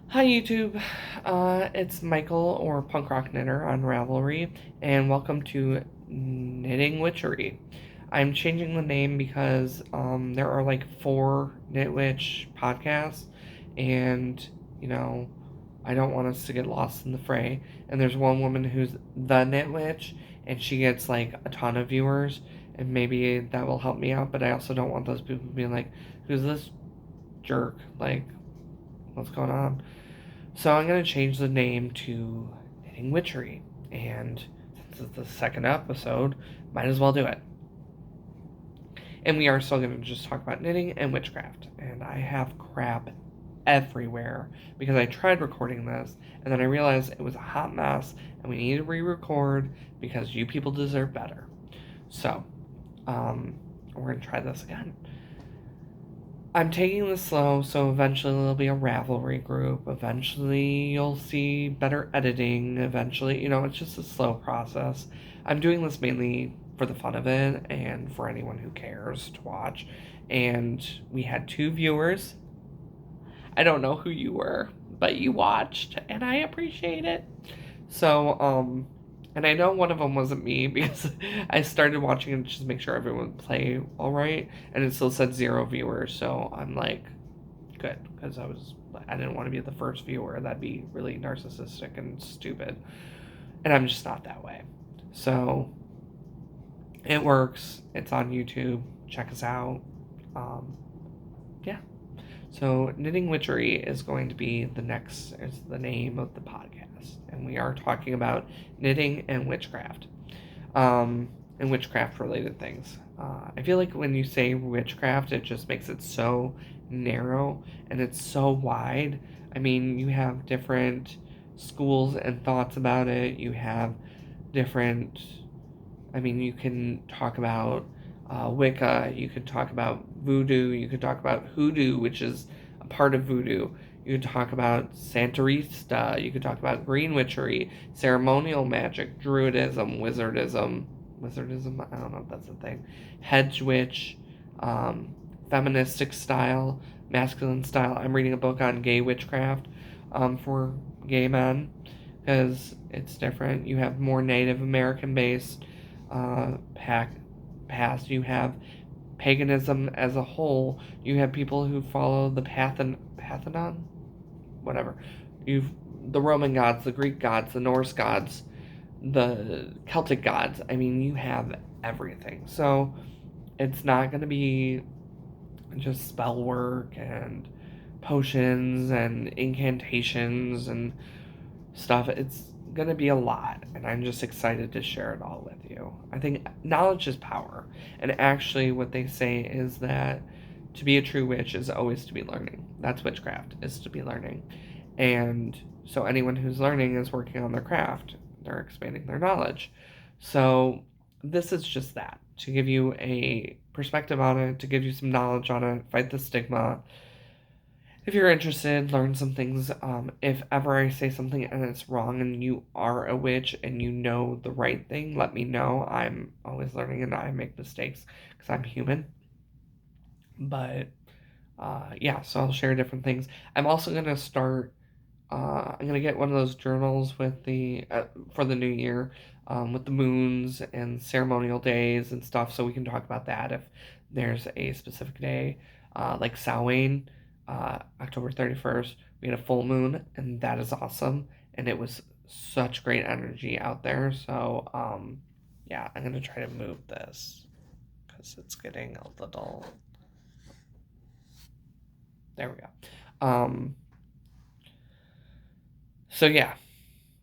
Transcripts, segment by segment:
Hi YouTube, it's Michael or Punk Rock Knitter on Ravelry, and welcome to Knitting Witchery. I'm changing the name because there are like four Knit Witch podcasts, and you know, I don't want us to get lost in the fray. And there's one woman who's the Knit Witch, and she gets like a ton of viewers, and maybe that will help me out. But I also don't want those people being like, "Who's this jerk? Like, what's going on?" So I'm going to change the name to Knitting Witchery. And since it's the second episode, might as well do it. And we are still going to just talk about knitting and witchcraft. And I have crap everywhere because I tried recording this and then I realized it was a hot mess and we need to re record because you people deserve better. So, we're going to try this again. I'm taking this slow, so eventually there'll be a Ravelry group. Eventually you'll see better editing. Eventually, it's just a slow process. I'm doing this mainly for the fun of it and for anyone who cares to watch. And we had 2 viewers. I don't know who you were, but you watched, and I appreciate it. So, and I know one of them wasn't me because I started watching it just to make sure everyone would play all right, and it still said 0 viewers. So I'm like, good, because I didn't want to be the first viewer. That'd be really narcissistic and stupid, and I'm just not that way. So it works. It's on YouTube. Check us out. Yeah. So, Knitting Witchery is going to be is the name of the podcast, and we are talking about knitting and witchcraft, and witchcraft related things. I feel like when you say witchcraft, it just makes it so narrow and it's so wide. I mean, you have different schools and thoughts about it. You have different you can talk about Wicca, you could talk about voodoo, you could talk about hoodoo, which is a part of voodoo. You could talk about Santarista, you could talk about green witchery, ceremonial magic, druidism, wizardism, I don't know if that's a thing, hedge witch, um, feministic style, masculine style. I'm reading a book on gay witchcraft for gay men because it's different. You have more Native American based past. You have paganism as a whole. You have people who follow the Parthenon, whatever. You've the Roman gods, the Greek gods, the Norse gods, the Celtic gods. I mean, you have everything. So it's not going to be just spell work and potions and incantations and stuff. It's going to be a lot, and I'm just excited to share it all with you. I think knowledge is power, and actually, what they say is that to be a true witch is always to be learning. That's witchcraft, is to be learning. And so, anyone who's learning is working on their craft, they're expanding their knowledge. So, this is just that to give you a perspective on it, to give you some knowledge on it, fight the stigma, if you're interested, learn some things. If ever I say something and it's wrong and you are a witch and you know the right thing, let me know. I'm always learning and I make mistakes because I'm human. But yeah, so I'll share different things. I'm also going to start, I'm going to get one of those journals with for the new year, with the moons and ceremonial days and stuff, so we can talk about that if there's a specific day, like Samhain, October 31st, we had a full moon, and that is awesome. And it was such great energy out there. So, yeah, I'm going to try to move this because it's getting a little. There we go. So, yeah,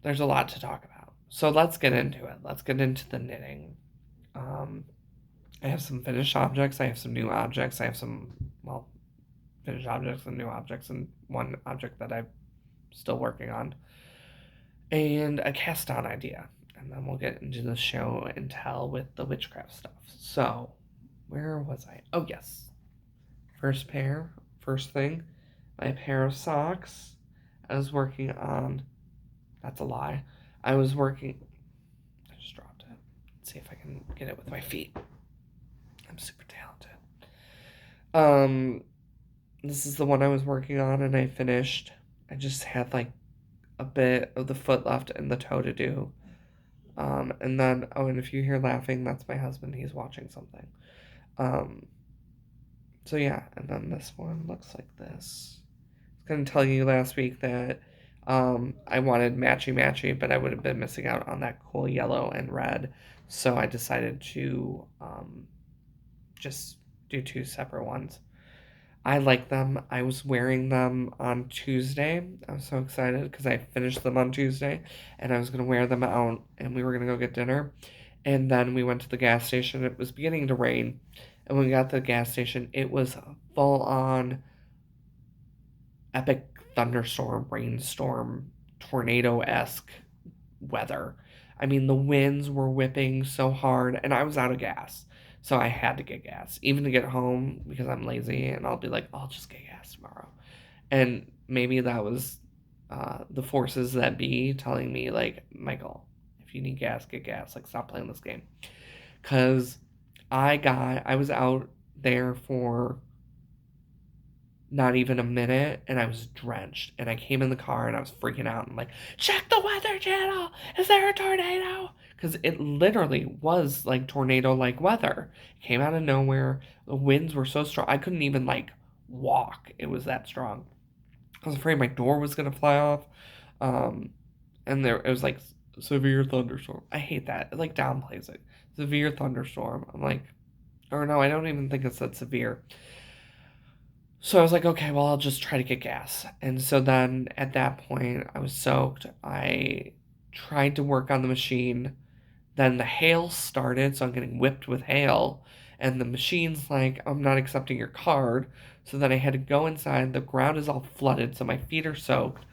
there's a lot to talk about. So, let's get into it. Let's get into the knitting. Um, I have some finished objects, I have some new objects, I have some, well, finished objects and new objects, and one object that I'm still working on, and a cast on idea. And then we'll get into the show and tell with the witchcraft stuff. So, where was I? Oh, yes. First thing, my pair of socks. I was working on, that's a lie. I just dropped it. Let's see if I can get it with my feet. I'm super talented. This is the one I was working on and I finished I just had like a bit of the foot left and the toe to do. And then, oh, and if you hear laughing, that's my husband. He's watching something. Um, so yeah, and then this one looks like this. I was gonna tell you last week that I wanted matchy matchy, but I would have been missing out on that cool yellow and red. So I decided to just do two separate ones. I like them. I was wearing them on Tuesday. I was so excited because I finished them on Tuesday and I was going to wear them out and we were going to go get dinner. And then we went to the gas station. It was beginning to rain. And when we got to the gas station, it was full on epic thunderstorm, rainstorm, tornado esque weather. I mean, the winds were whipping so hard, and I was out of gas. So I had to get gas, even to get home because I'm lazy, and I'll be like, I'll just get gas tomorrow. And maybe that was the forces that be telling me, like, Michael, if you need gas, get gas. Like, stop playing this game. Because I was out there for not even a minute and I was drenched and I came in the car and I was freaking out and like, check the weather channel, is there a tornado? Because it literally was like tornado like weather. It came out of nowhere. The winds were so strong I couldn't even like walk, it was that strong. I was afraid my door was gonna fly off. um and there it was like severe thunderstorm. I hate that, it like downplays it. Severe thunderstorm, I'm like, or no, I don't even think it said severe. So I was like, okay, well, I'll just try to get gas. And so then at that point, I was soaked. I tried to work on the machine. Then the hail started, so I'm getting whipped with hail. And the machine's like, I'm not accepting your card. So then I had to go inside. The ground is all flooded, so my feet are soaked.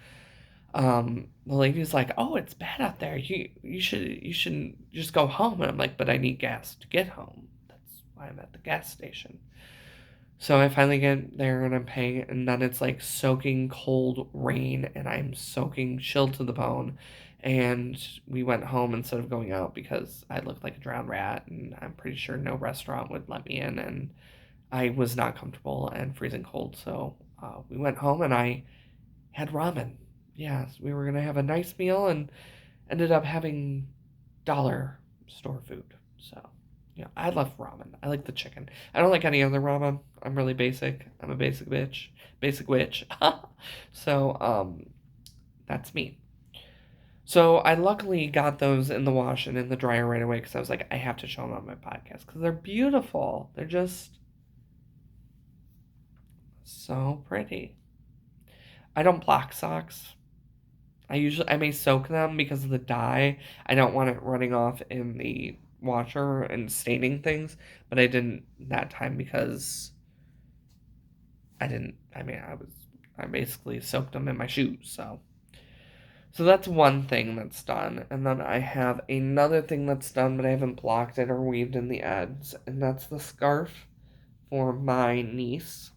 The lady's like, "Oh, it's bad out there. You shouldn't just go home." And I'm like, "But I need gas to get home. That's why I'm at the gas station." So I finally get there and I'm paying, and then it's like soaking cold rain, and I'm soaking chilled to the bone. And we went home instead of going out because I looked like a drowned rat, and I'm pretty sure no restaurant would let me in, and I was not comfortable and freezing cold. So we went home and I had ramen. Yes, we were gonna have a nice meal and ended up having dollar store food. So, yeah, I love ramen. I like the chicken. I don't like any other ramen. I'm really basic. I'm a basic bitch. Basic witch. So, that's me. So I luckily got those in the wash and in the dryer right away because I was like, I have to show them on my podcast because they're beautiful. They're just so pretty. I don't block socks. I may soak them because of the dye. I don't want it running off in the washer and staining things, but I didn't that time because I didn't. I mean, I basically soaked them in my shoes. So that's one thing that's done, and then I have another thing that's done, but I haven't blocked it or weaved in the ends, and that's the scarf for my niece,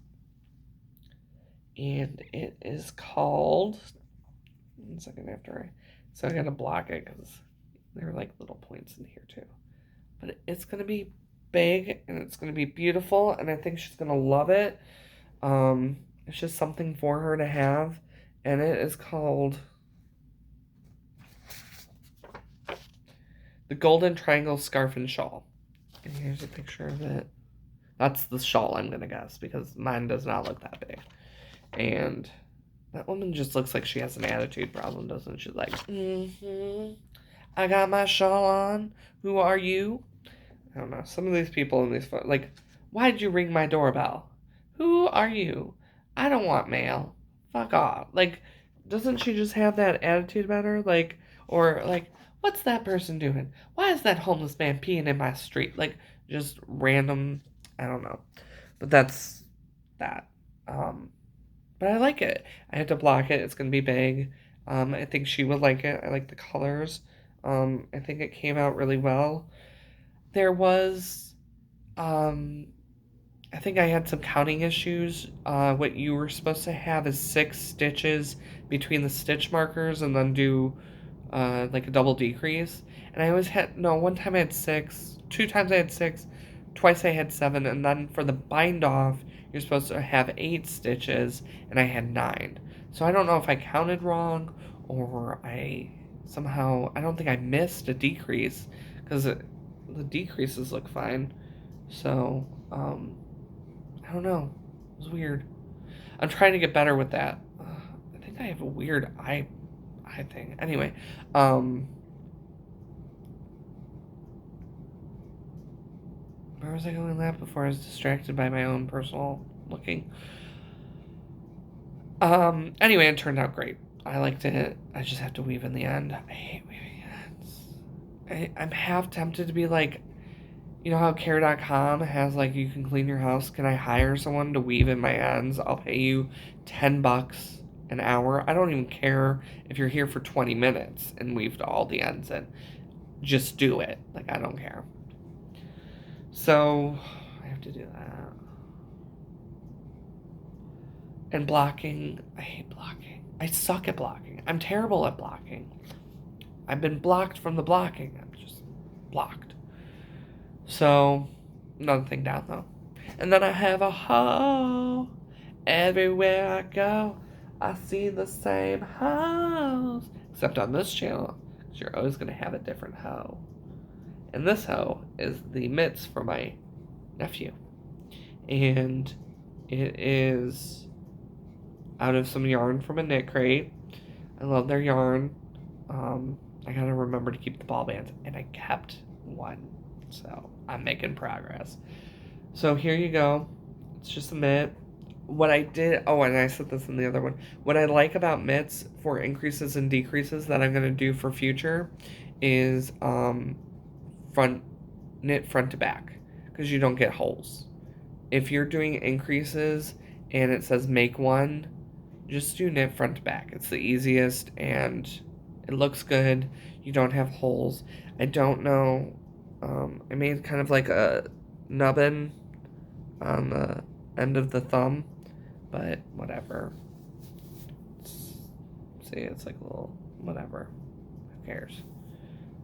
and it is called. 1 second after so I gotta block it because there are like little points in here too. But it's gonna be big and it's gonna be beautiful, and I think she's gonna love it. It's just something for her to have, and it is called the Golden Triangle Scarf and Shawl. And here's a picture of it. That's the shawl, I'm gonna guess, because mine does not look that big. And that woman just looks like she has an attitude problem, doesn't she? Like, I got my shawl on. Who are you? I don't know. Some of these people in these like, why'd you ring my doorbell? Who are you? I don't want mail. Fuck off. Like, doesn't she just have that attitude about her? Like, or like, what's that person doing? Why is that homeless man peeing in my street? Like, just random. I don't know. But that's that. But I like it. I had to block it. It's gonna be big. I think she would like it. I like the colors. I think it came out really well. There was, um, I think I had some counting issues. What you were supposed to have is 6 stitches between the stitch markers and then do like a double decrease. And I always had, no, one time I had 6, 2 times I had 6, twice I had 7, and then for the bind off, you're supposed to have 8 stitches, and I had 9. So I don't know if I counted wrong or I don't think I missed a decrease because the decreases look fine. So, I don't know. It was weird. I'm trying to get better with that. I think I have a weird eye thing. Anyway, where was I going with that before I was distracted by my own personal looking? Anyway, it turned out great. I liked it. I just have to weave in the end. I hate weaving ends. I'm half tempted to be like, you know how care.com has like you can clean your house? Can I hire someone to weave in my ends? I'll pay you $10 an hour. I don't even care if you're here for 20 minutes and weaved all the ends in. Just do it. Like I don't care. So I have to do that. And blocking, I hate blocking. I suck at blocking. I'm terrible at blocking. I've been blocked from the blocking. I'm just blocked. So, another thing down though. And then I have a hoe. Everywhere I go, I see the same hoes. Except on this channel, because you're always going to have a different hoe. And this hoe is the mitts for my nephew. And it is out of some yarn from a knit crate. I love their yarn. I gotta remember to keep the ball bands, and I kept one, so I'm making progress. So here you go. It's just a mitt. What I did, oh, and I said this in the other one. What I like about mitts for increases and decreases that I'm gonna do for future is knit front to back, because you don't get holes. If you're doing increases and it says make one, just do knit front to back. It's the easiest and it looks good. You don't have holes. I don't know. I made kind of like a nubbin on the end of the thumb, but whatever. See, it's like a little whatever. Who cares?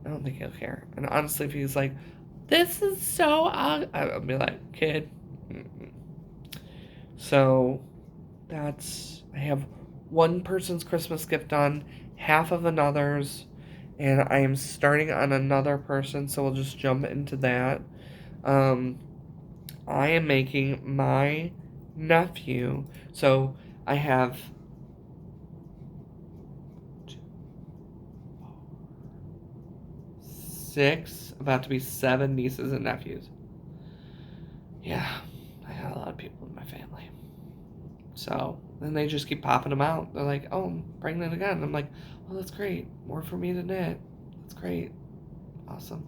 I don't think he'll care. And honestly, if he's like, this is so ugly, I'll be like, kid. Mm-mm. So I have one person's Christmas gift done, half of another's, and I am starting on another person, so we'll just jump into that. I am making my nephew, so I have 6, about to be 7 nieces and nephews. Yeah, I got a lot of people in my family. So then they just keep popping them out. They're like, oh, I'm pregnant again. I'm like, well, that's great. More for me to knit. That's great. Awesome.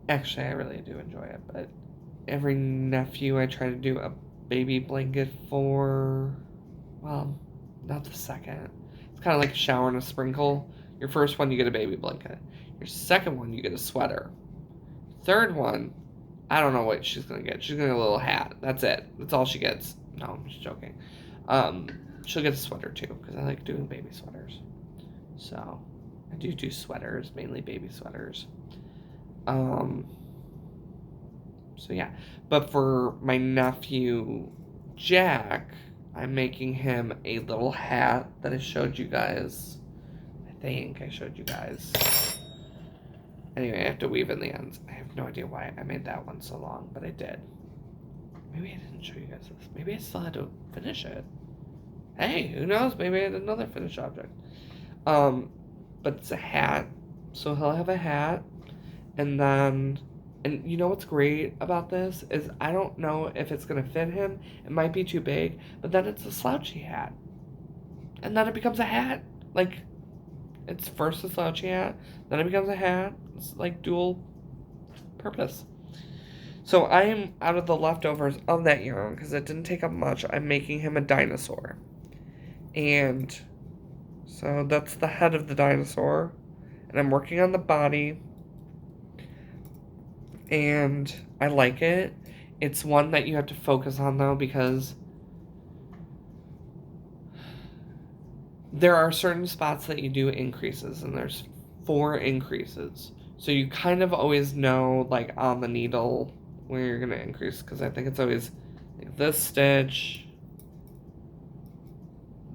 Actually, I really do enjoy it. But every nephew I try to do a baby blanket for, well, not the second. It's kind of like a shower and a sprinkle. Your first one, you get a baby blanket. Your second one, you get a sweater. Third one, I don't know what she's going to get. She's going to get a little hat. That's it. That's all she gets. No, I'm just joking. She'll get a sweater too, because I like doing baby sweaters. So, I do sweaters, mainly baby sweaters. So yeah. But for my nephew, Jack, I'm making him a little hat that I showed you guys. I think I showed you guys. Anyway, I have to weave in the ends. I have no idea why I made that one so long, but I did. Maybe I didn't show you guys this. Maybe I still had to finish it. Hey, who knows? Maybe I had another finished object. But it's a hat. So he'll have a hat. And then, and you know what's great about this is I don't know if it's going to fit him. It might be too big. But then it's a slouchy hat. And then it becomes a hat. Like, it's first a slouchy hat. Then it becomes a hat. It's like dual purpose. So I am out of the leftovers of that yarn because it didn't take up much. I'm making him a dinosaur. And so that's the head of the dinosaur. And I'm working on the body. And I like it. It's one that you have to focus on though because there are certain spots that you do increases and there's 4 increases. So you kind of always know like on the needle where you're going to increase because I think it's always like this stitch,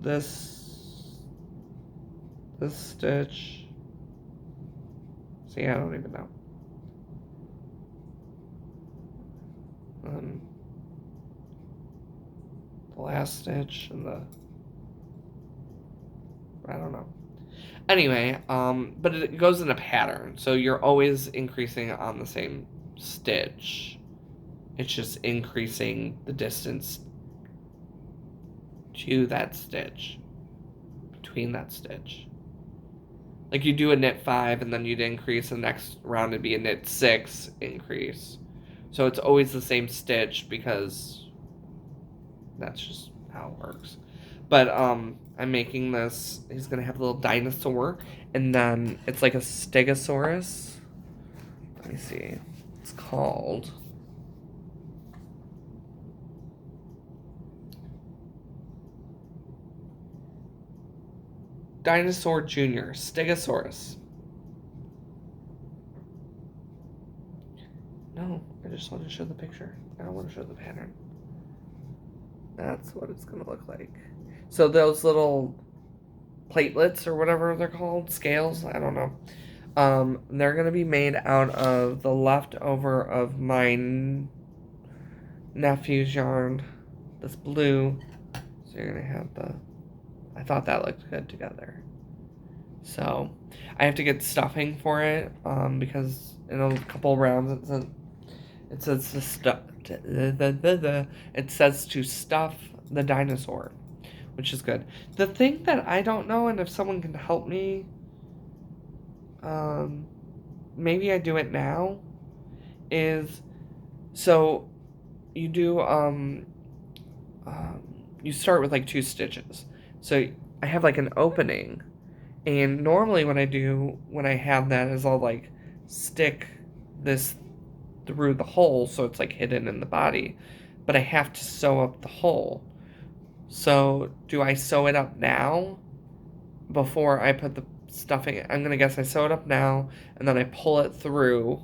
this stitch. See, I don't even know. The last stitch and I don't know. Anyway, but it goes in a pattern, so you're always increasing on the same stitch. It's just increasing the distance to that stitch, between that stitch. Like you do a knit 5 and then you'd increase, the next round it'd be a knit 6 increase. So it's always the same stitch because that's just how it works. But I'm making this, he's gonna have a little dinosaur, and then it's like a stegosaurus. Let me see. It's called Dinosaur Jr. Stegosaurus. No, I just want to show the picture. I don't want to show the pattern. That's what it's gonna look like. So those little platelets or whatever they're called, scales, I don't know. They're gonna be made out of the leftover of my nephew's yarn, this blue. So you're gonna have I thought that looked good together. So I have to get stuffing for it, because in a couple rounds it says to stuff the dinosaur, which is good. The thing that I don't know, and if someone can help me, maybe I do it now, is so you do you start with like 2 stitches. So I have like an opening, and normally when I have that is I'll like stick this through the hole so it's like hidden in the body, but I have to sew up the hole. So do I sew it up now before I put the stuffing? I'm gonna guess I sew it up now, and then I pull it through,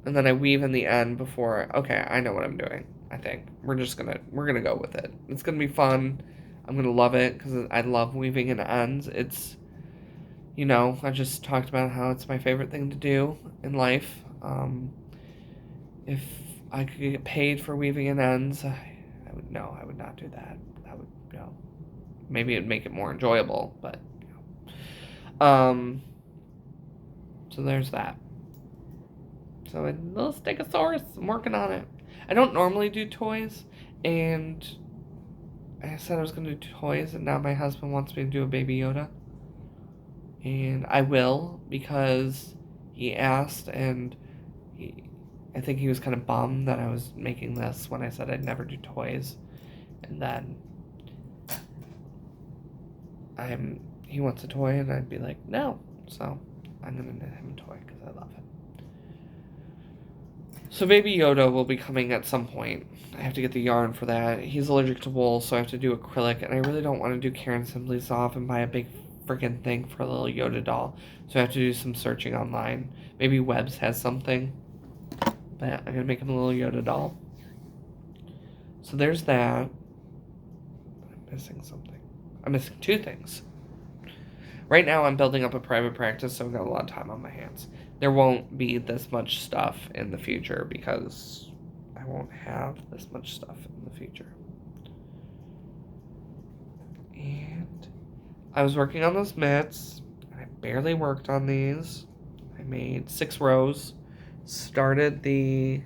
and then I weave in the end before. Okay, I know what I'm doing. I think we're gonna go with it. It's gonna be fun. I'm gonna love it because I love weaving in ends. It's, I just talked about how it's my favorite thing to do in life. If I could get paid for weaving in ends, I would not do that. I would no. Maybe it'd make it more enjoyable, but so there's that. So a little stegosaurus, I'm working on it. I don't normally do toys, and I said I was going to do toys, and now my husband wants me to do a Baby Yoda. And I will, because he asked, and I think he was kind of bummed that I was making this when I said I'd never do toys. And then he wants a toy, and I'd be like, no. So I'm going to knit him a toy because I love him. So Baby Yoda will be coming at some point. I have to get the yarn for that. He's allergic to wool, so I have to do acrylic, and I really don't want to do Karen Simply's off and buy a big freaking thing for a little Yoda doll. So I have to do some searching online. Maybe Webb's has something. But yeah, I'm going to make him a little Yoda doll. So there's that. I'm missing something. I'm missing 2 things. Right now I'm building up a private practice, so I've got a lot of time on my hands. There won't be this much stuff in the future because I won't have this much stuff in the future. And I was working on those mitts, and I barely worked on these. I made 6 rows, started the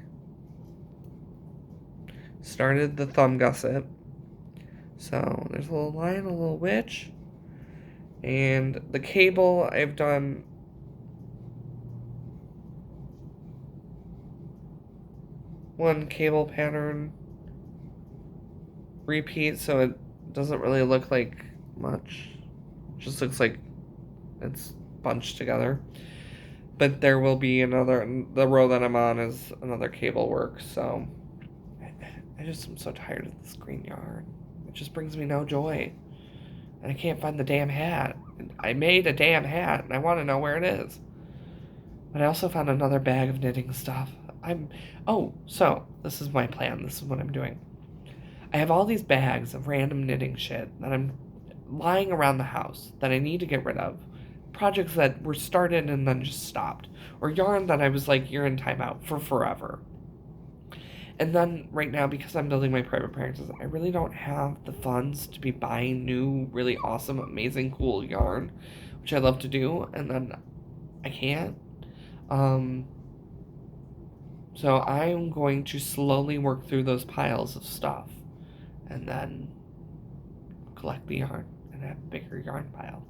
thumb gusset. So there's a little lion, a little witch, and the cable I've done one cable pattern repeat, so it doesn't really look like much. It just looks like it's bunched together. But there will be the row that I'm on is another cable work, so I just am so tired of this green yarn. It just brings me no joy. And I can't find the damn hat. I made a damn hat, and I want to know where it is. But I also found another bag of knitting stuff. So this is my plan. This is what I'm doing. I have all these bags of random knitting shit that I'm lying around the house that I need to get rid of, projects that were started and then just stopped, or yarn that I was like, you're in timeout for forever. And then right now, because I'm building my private practice, I really don't have the funds to be buying new, really awesome, amazing, cool yarn, which I love to do, and then I can't. Um, so I'm going to slowly work through those piles of stuff and then collect the yarn and have a bigger yarn pile.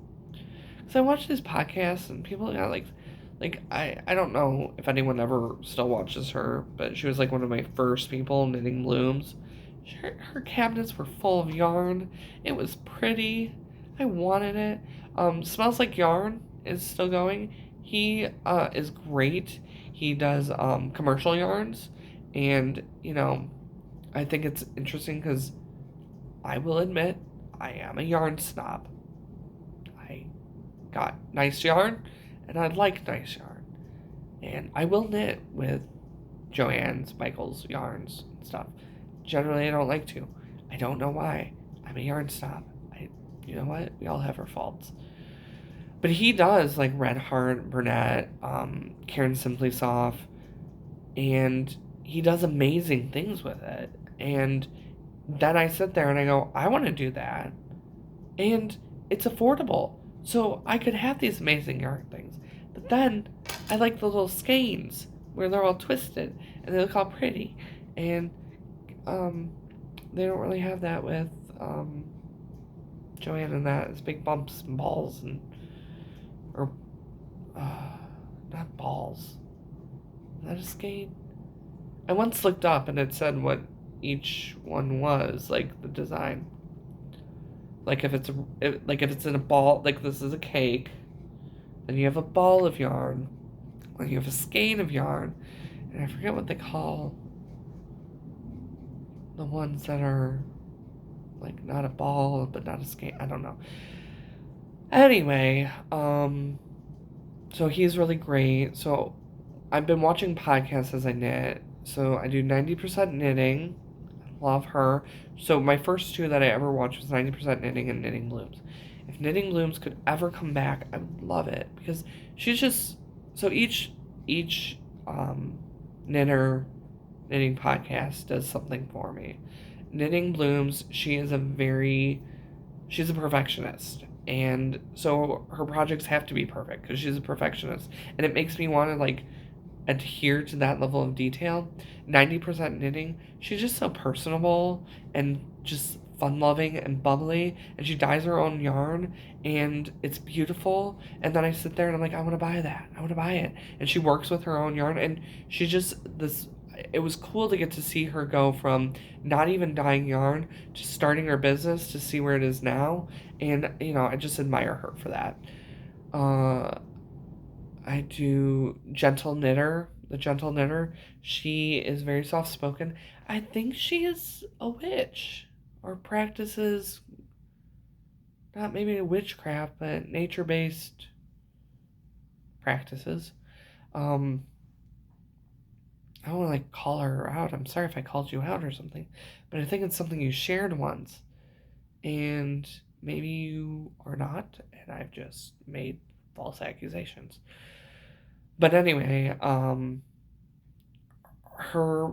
So I watch these podcasts and people got I don't know if anyone ever still watches her, but she was like one of my first people knitting looms. Her cabinets were full of yarn. It was pretty. I wanted it. Smells Like Yarn is still going. He is great. He does commercial yarns, and I think it's interesting because I will admit I am a yarn snob. I got nice yarn, and I like nice yarn. And I will knit with Joann's, Michael's yarns and stuff. Generally, I don't like to. I don't know why. I'm a yarn snob. You know what? We all have our faults. But he does like Red Heart, Burnett, Karen Simply Soft, and he does amazing things with it. And then I sit there and I go, I want to do that. And it's affordable. So I could have these amazing yarn things. But then I like the little skeins where they're all twisted and they look all pretty. And they don't really have that with Joanne and that. It's big bumps and balls and or not balls. Is that a skein? I once looked up and it said what each one was, like the design. Like if it's in a ball, like this is a cake, then you have a ball of yarn, then you have a skein of yarn, and I forget what they call the ones that are like not a ball but not a skein. I don't know. Anyway, so he's really great. So I've been watching podcasts as I knit. So I do 90% knitting. Love her. So my first two that I ever watched was 90% knitting and Knitting Blooms. If Knitting Blooms could ever come back, I would love it because she's just so each knitter knitting podcast does something for me. Knitting Blooms, she's a perfectionist. And so her projects have to be perfect because she's a perfectionist. And it makes me want to like adhere to that level of detail. 90% knitting, she's just so personable and just fun loving and bubbly, and she dyes her own yarn and it's beautiful. And then I sit there and I'm like, I want to buy that. I want to buy it. And she works with her own yarn and she's just this. It was cool to get to see her go from not even dyeing yarn to starting her business to see where it is now. And, I just admire her for that. Uh, I do Gentle Knitter, the Gentle Knitter. She is very soft spoken. I think she is a witch or practices not maybe witchcraft, but nature based practices. Um, I don't want to like call her out. I'm sorry if I called you out or something, but I think it's something you shared once, and maybe you are not, and I've just made false accusations. But anyway, her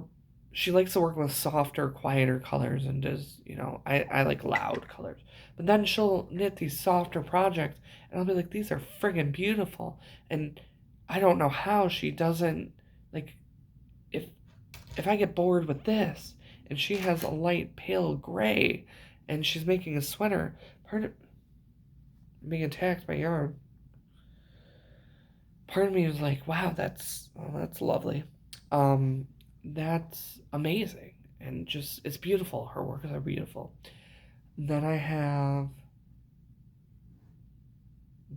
she likes to work with softer, quieter colors and does, I like loud colors. But then she'll knit these softer projects and I'll be like, these are friggin' beautiful. And I don't know how she doesn't like if if I get bored with this and she has a light pale gray and she's making a sweater, part of being attacked by yarn. Part of me is like, wow, that's lovely. Um, that's amazing. And just, it's beautiful. Her work is beautiful. Then I have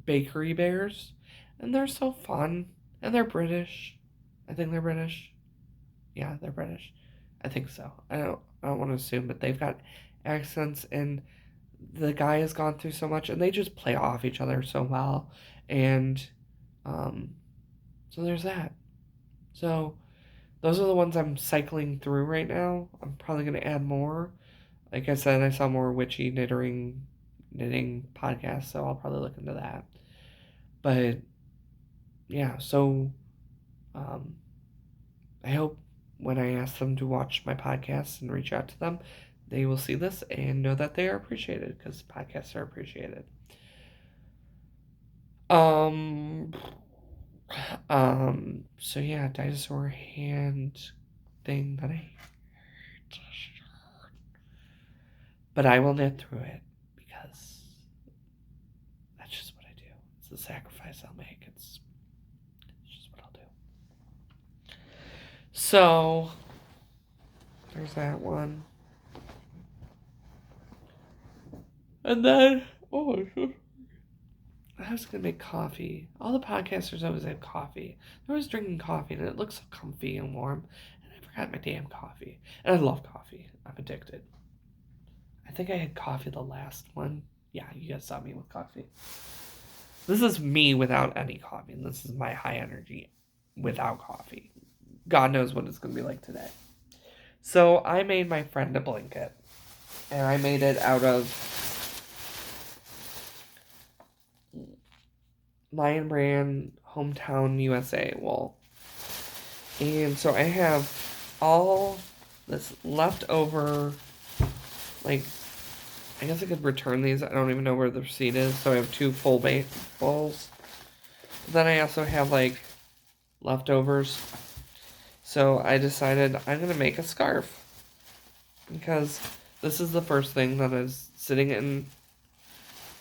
Bakery Bears, and they're so fun. And they're British. I think they're British. Yeah, they're British. I think so. I don't want to assume, but they've got accents, and the guy has gone through so much, and they just play off each other so well. And um, so there's that. So those are the ones I'm cycling through right now. I'm probably going to add more. Like I said, I saw more witchy knittering knitting podcast, so I'll probably look into that. But yeah, so um, I hope when I ask them to watch my podcast and reach out to them, they will see this and know that they are appreciated because podcasts are appreciated. Um, so yeah, dinosaur hand thing that I, but I will knit through it because that's just what I do. It's the sacrifice I'll make. It's just what I'll do. So there's that one. And then, oh, I was gonna make coffee. All the podcasters always have coffee. They're always drinking coffee, and it looks so comfy and warm. And I forgot my damn coffee. And I love coffee. I'm addicted. I think I had coffee the last one. Yeah, you guys saw me with coffee. This is me without any coffee, and this is my high energy without coffee. God knows what it's gonna be like today. So I made my friend a blanket, and I made it out of Lion Brand Hometown USA wool. And so I have all this leftover, like, I guess I could return these. I don't even know where the receipt is. So I have 2 full bowls. Then I also have, like, leftovers. So I decided I'm going to make a scarf. Because this is the first thing that is sitting in...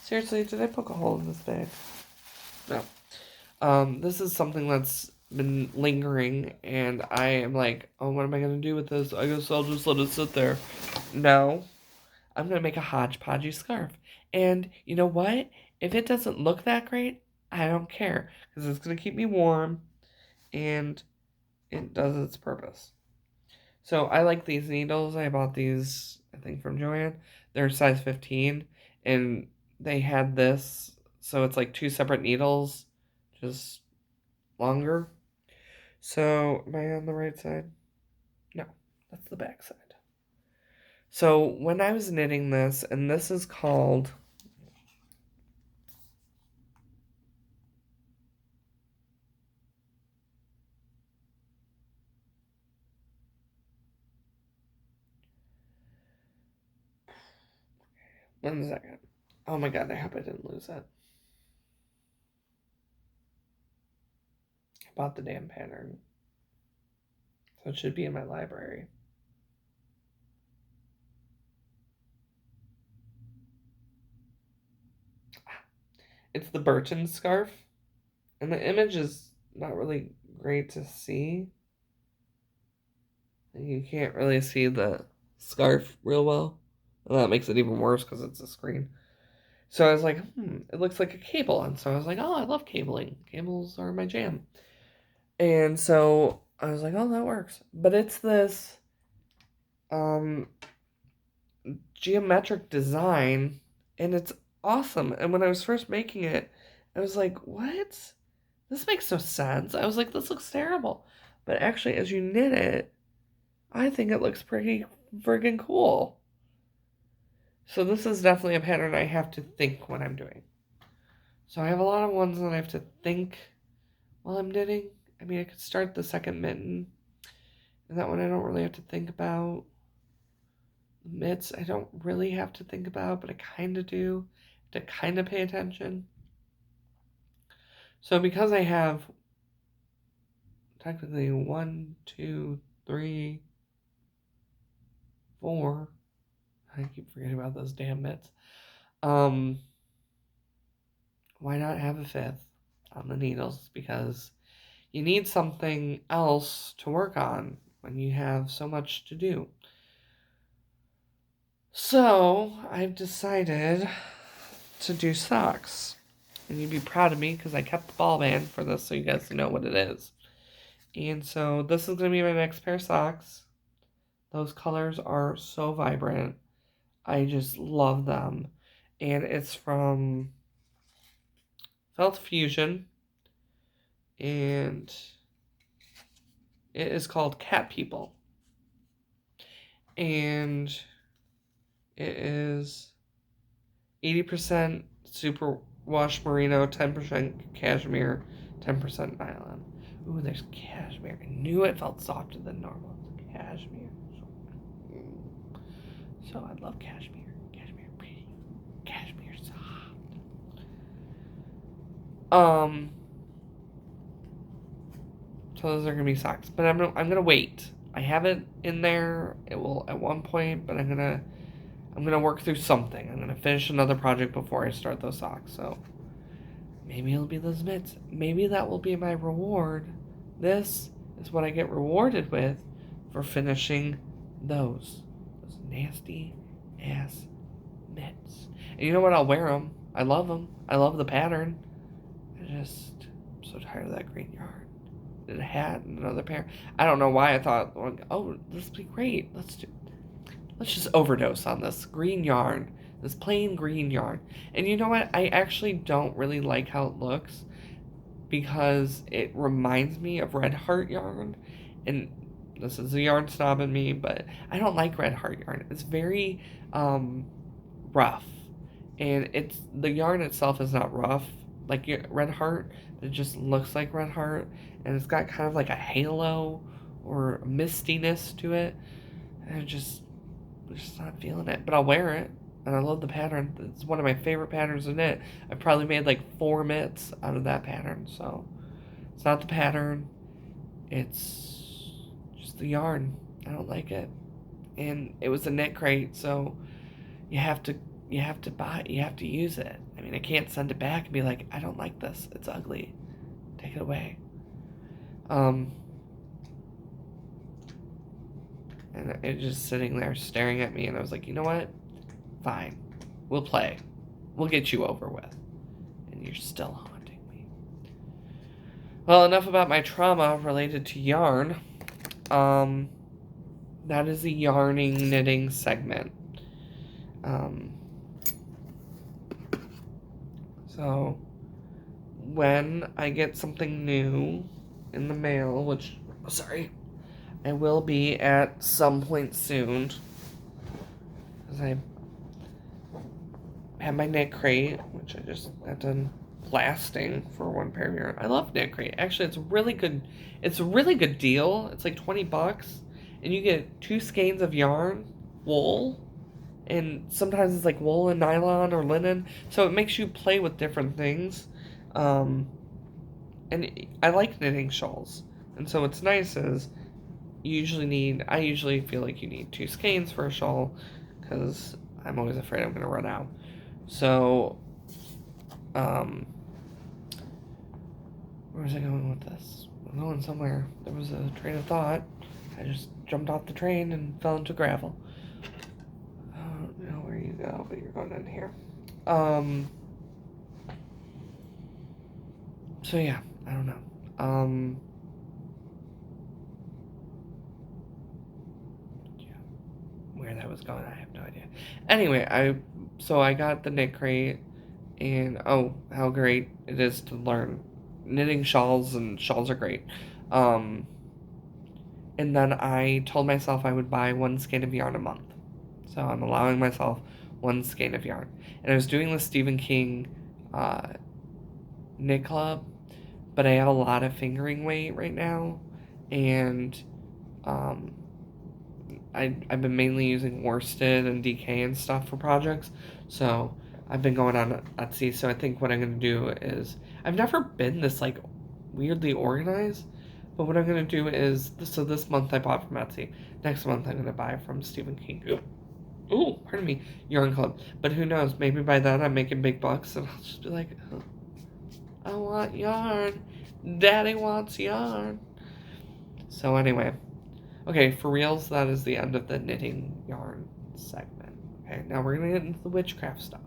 Seriously, did I poke a hole in this bag? No. This is something that's been lingering, and I am like, oh, what am I going to do with this? I guess I'll just let it sit there. No. I'm going to make a hodgepodgey scarf. And you know what? If it doesn't look that great, I don't care. Because it's going to keep me warm, and it does its purpose. So I like these needles. I bought these, I think, from Joann. They're size 15, and they had this, so it's like 2 separate needles, just longer. So, am I on the right side? No, that's the back side. So, when I was knitting this, and this is called... One second. Oh my god, I hope I didn't lose it. I bought the damn pattern. So it should be in my library. It's the Burton scarf. And the image is not really great to see. You can't really see the scarf real well. And that makes it even worse because it's a screen. So I was like, it looks like a cable. And so I was like, oh, I love cabling. Cables are my jam. And so I was like, oh, that works. But it's this geometric design, and it's awesome. And when I was first making it, I was like, what? This makes no sense. I was like, this looks terrible. But actually, as you knit it, I think it looks pretty friggin' cool. So this is definitely a pattern I have to think when I'm doing. So I have a lot of ones that I have to think while I'm knitting. I mean, I could start the second mitten, and that one I don't really have to think about. The mitts I don't really have to think about, but I kind of do. To kind of pay attention. So because I have technically 1, 2, 3, 4. I keep forgetting about those damn mitts. Why not have a 5th on the needles? Because you need something else to work on when you have so much to do. So I've decided to do socks. And you'd be proud of me because I kept the ball band for this so you guys know what it is. And so this is going to be my next pair of socks. Those colors are so vibrant. I just love them. And it's from Felt Fusion. And it is called Cat People. And it is 80% superwash merino, 10% cashmere, 10% nylon. Ooh, there's cashmere. I knew it felt softer than normal. Cashmere. So I love cashmere. Cashmere pretty. Cashmere soft. Um. So those are gonna be socks, but I'm gonna wait. I have it in there. It will at one point, but I'm gonna work through something. I'm gonna finish another project before I start those socks. So maybe it'll be those mitts. Maybe that will be my reward. This is what I get rewarded with for finishing those nasty ass mitts. And you know what? I'll wear them. I love them. I love the pattern. I'm so tired of that green yarn. And a hat and another pair. I don't know why I thought, oh, this would be great. Let's just overdose on this green yarn, this plain green yarn. And you know what? I actually don't really like how it looks because it reminds me of Red Heart yarn. And this is a yarn snob in me, but I don't like Red Heart yarn. It's very rough. And the yarn itself is not rough like Red Heart. It just looks like Red Heart. And it's got kind of like a halo or mistiness to it. And I'm just not feeling it. But I'll wear it. And I love the pattern. It's one of my favorite patterns in it. I probably made like 4 mitts out of that pattern. So it's not the pattern. It's just the yarn. I don't like it. And it was a knit crate, so you have to buy it. You have to use it. I mean, I can't send it back and be like, I don't like this. It's ugly. Take it away. And it just sitting there staring at me, and I was like, you know what? Fine. We'll play. We'll get you over with. And you're still haunting me. Well, enough about my trauma related to yarn. That is the yarning knitting segment. So when I get something new in the mail, which, I will be at some point soon, because I have my knit crate, which I just got done blasting for one pair of yarn. I love knit crate. Actually, it's a really good deal. It's like $20, and you get 2 skeins of yarn, wool, and sometimes it's like wool and nylon or linen, so it makes you play with different things. And I like knitting shawls, and so what's nice is I usually feel like you need 2 skeins for a shawl, because I'm always afraid I'm going to run out. So, where was I going with this? I'm going somewhere. There was a train of thought. I just jumped off the train and fell into gravel. I don't know where you go, but you're going in here. So yeah, I don't know. Yeah, where that was going, I have no idea. Anyway, I got the knit crate, and oh, how great it is to learn knitting shawls, and shawls are great. And then I told myself I would buy 1 skein of yarn a month. So I'm allowing myself 1 skein of yarn. And I was doing the Stephen King knit club, but I have a lot of fingering weight right now, and I've been mainly using worsted and DK and stuff for projects, so I've been going on Etsy. So I think what I'm going to do is, I've never been this like weirdly organized, but what I'm going to do is, so this month I bought from Etsy. Next month I'm going to buy from Stephen King. Ooh, pardon me, Yarn Club. But who knows, maybe by then I'm making big bucks and I'll just be like, oh, I want yarn. Daddy wants yarn. So anyway, okay, for reals, that is the end of the knitting yarn segment. Okay, now we're going to get into the witchcraft stuff.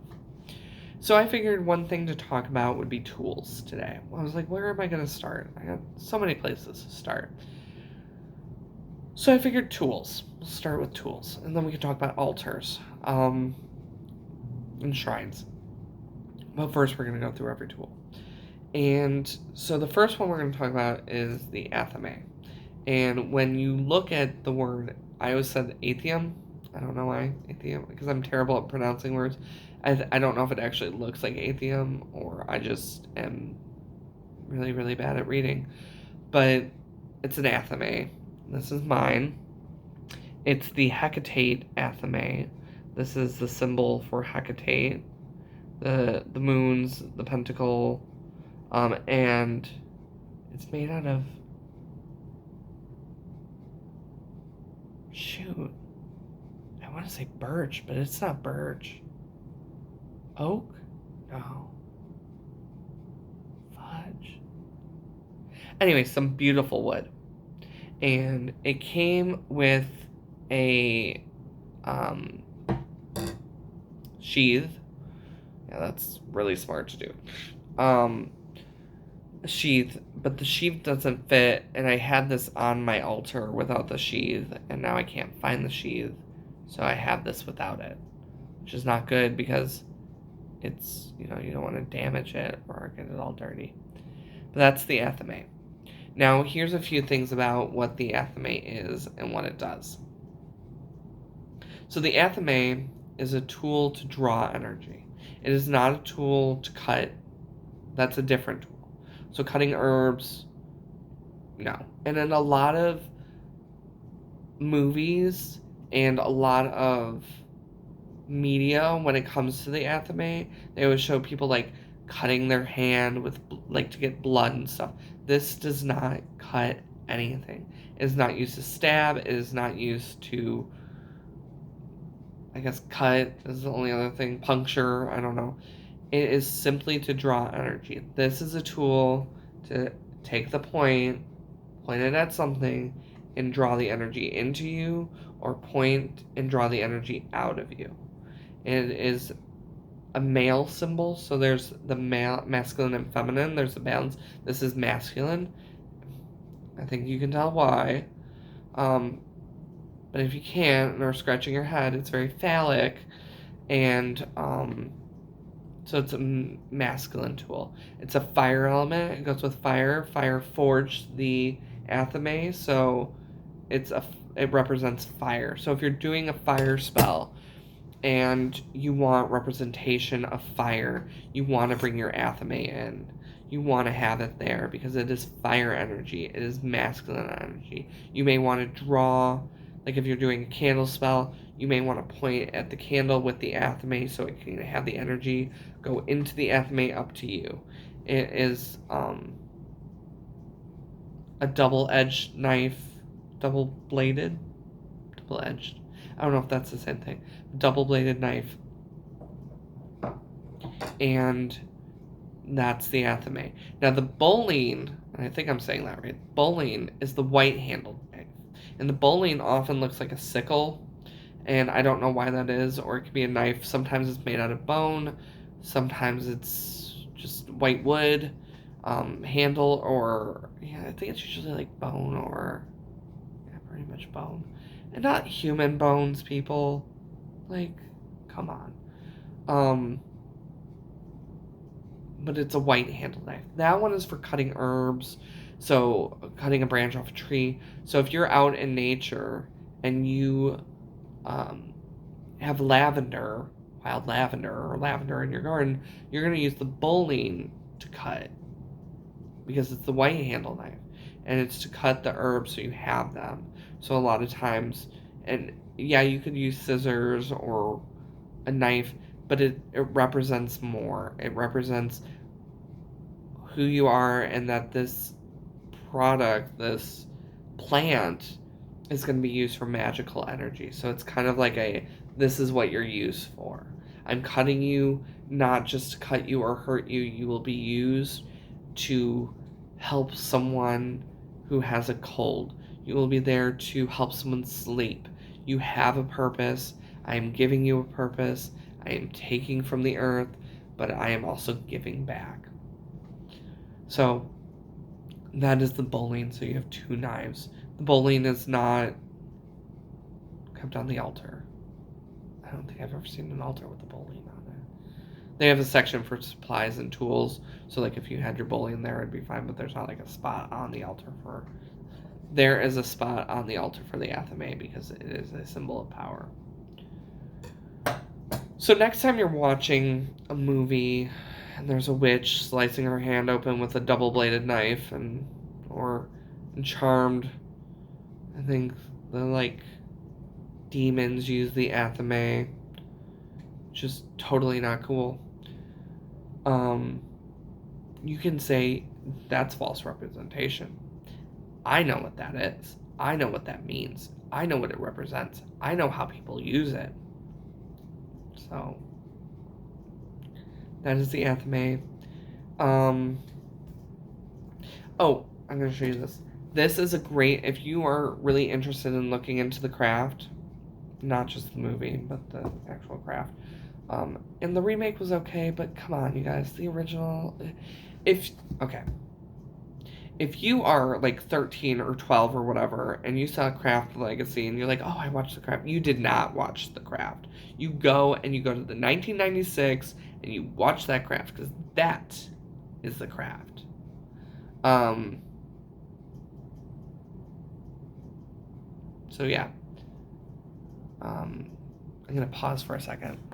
So I figured one thing to talk about would be tools today. I was like, where am I going to start? I got so many places to start. So I figured tools. We'll start with tools, and then we can talk about altars and shrines. But first, we're going to go through every tool. And so the first one we're going to talk about is the Athame. And when you look at the word, I always said Athames. I don't know why, Athames, because I'm terrible at pronouncing words. I don't know if it actually looks like Athame or I just am really, really bad at reading. But it's an Athame. This is mine. It's the Hecate Athame. This is the symbol for Hecate, the moons, the pentacle, and it's made out of, shoot, I want to say birch, but it's not birch. Oak? No. Fudge. Anyway, some beautiful wood. And it came with a sheath. Yeah, that's really smart to do. A sheath, but the sheath doesn't fit, and I had this on my altar without the sheath, and now I can't find the sheath, so I have this without it, which is not good because it's, you don't want to damage it or get it all dirty. But that's the Athame. Now, here's a few things about what the Athame is and what it does. So the Athame is a tool to draw energy. It is not a tool to cut. That's a different tool. So cutting herbs, no. And in a lot of movies and a lot of media, when it comes to the Athame, they always show people like cutting their hand with like to get blood and stuff. This does not cut anything. It is not used to stab. It is not used to, I guess, cut is the only other thing. Puncture, I don't know. It is simply to draw energy. This is a tool to take the point it at something, and draw the energy into you, or point and draw the energy out of you. It is a male symbol, so there's the masculine and feminine. There's a balance. This is masculine. I think you can tell why. But if you can't and are scratching your head, it's very phallic, and so it's a masculine tool. It's a fire element. It goes with fire. Fire forged the Athame, so it represents fire. So if you're doing a fire spell and you want representation of fire, you want to bring your Athame in. You want to have it there because it is fire energy. It is masculine energy. You may want to draw, like if you're doing a candle spell, you may want to point at the candle with the Athame so it can have the energy go into the Athame up to you. It is a double-edged knife, double-bladed, double-edged. I don't know if that's the same thing. Double-bladed knife. And that's the Athame. Now the bowline, and I think I'm saying that right, bowline is the white-handled knife. And the bowline often looks like a sickle, and I don't know why that is, or it could be a knife. Sometimes it's made out of bone, sometimes it's just white wood, handle, or, yeah, I think it's usually like bone or, yeah, pretty much bone. And not human bones, people. Like, come on. But it's a white handle knife. That one is for cutting herbs, so cutting a branch off a tree. So if you're out in nature and you have lavender, wild lavender, or lavender in your garden, you're going to use the bowline to cut because it's the white handle knife, and it's to cut the herbs so you have them. So a lot of times, and yeah, you could use scissors or a knife, but it represents more. It represents who you are, and that this product, this plant, is going to be used for magical energy. So it's kind of like this is what you're used for. I'm cutting you not just to cut you or hurt you. You will be used to help someone who has a cold. You will be there to help someone sleep. You have a purpose. I am giving you a purpose. I am taking from the earth, but I am also giving back. So that is the bowline. So you have two knives. The bowline is not kept on the altar. I don't think I've ever seen an altar with a bowline on it. They have a section for supplies and tools. So like if you had your bowline there, it'd be fine. But there's not like a spot on the altar for. There is a spot on the altar for the Athame because it is a symbol of power. So next time you're watching a movie and there's a witch slicing her hand open with a double-bladed knife, and or in Charmed, I think the like demons use the Athame, just totally not cool. Um, you can say that's false representation. I know what that is. I know what that means. I know what it represents. I know how people use it. So that is the Athame. Um, oh, I'm going to show you this. This is a great, if you are really interested in looking into the craft, not just the movie, but the actual craft. And the remake was okay, but come on, you guys, the original. If, okay. If you are like 13 or 12 or whatever, and you saw Craft Legacy and you're like, oh, I watched The Craft, you did not watch The Craft. You go to the 1996 and you watch that Craft, because that is The Craft. So yeah. I'm going to pause for a second.